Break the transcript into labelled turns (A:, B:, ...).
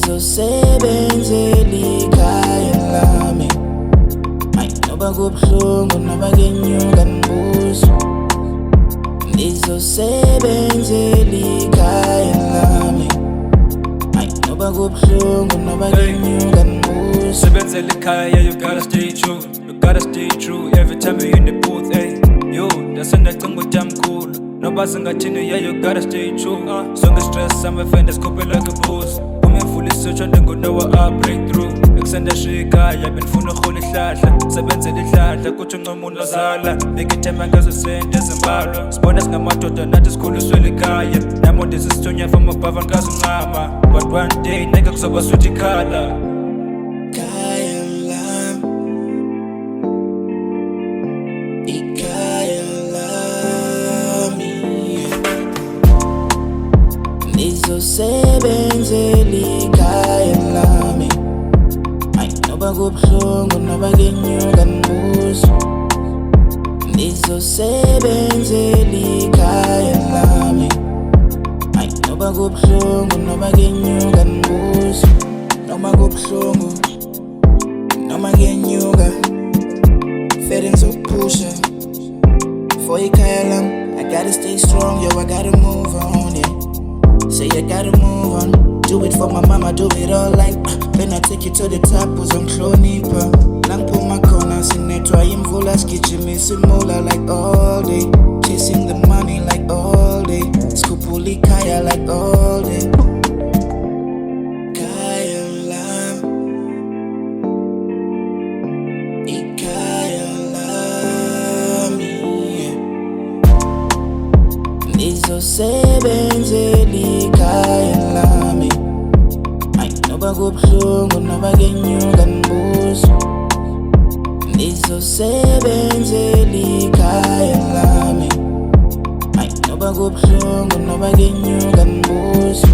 A: ngizosebenzela ikhaya lami. Noba kubuhlungu noba kenyuka ngibuso, ngizosebenzela ikhaya lami. Noba kubuhlungu noba kenyuka ngibuso.
B: Sebenzela ikhaya, you gotta stay true. You gotta stay true every time you're in the booth, ayy. Yo, that's when I think what I'm cool. Noba singathini, yeah, you gotta stay true. Sonke stress, I'm a fan that's coping like a boss. Fully search on the good now I break through. Extend shika, I've been full of holy hlahla. Sebenzela ihlahla, kuthi uncomuntu ozala. Make it time angazosende ezimbalo. Sibona singamadoda nathi sikhuliswele ekhaya. Namo ndisisithunywa from above angikazincama. But one day neke kuzoba sweet ikhala.
A: Ikhaya lami, ikhaya lami. Ngizosebenzela ikhaya lami. Noba kubuhlungu noba kenyuka ngibuso, ngizosebenzela ikhaya lami. Noba kubuhlungu noba kenyuka ngibuso, noma kubuhlungu noma kenyuka, feelings ukupusha for ikhaya lami. I gotta stay strong, yo, I gotta move on, yeah. Say I gotta move on. Do it for my mama, do it all like then I take you to the top, uzongihlonipha. Nangiphuma khona sinethwa imvula sigijimisa imula like all day. Chasing the money like all day. Sikhuphula ikhaya like all day. Ikhaya lami, ikhaya lami, yeah. Ngizosebenzela ikhaya lami. Noba kubuhlungu noba kenyuka ngibuso, ngizosebenzela ikhaya lami. Noba kubuhlungu noba kenyuka ngibuso.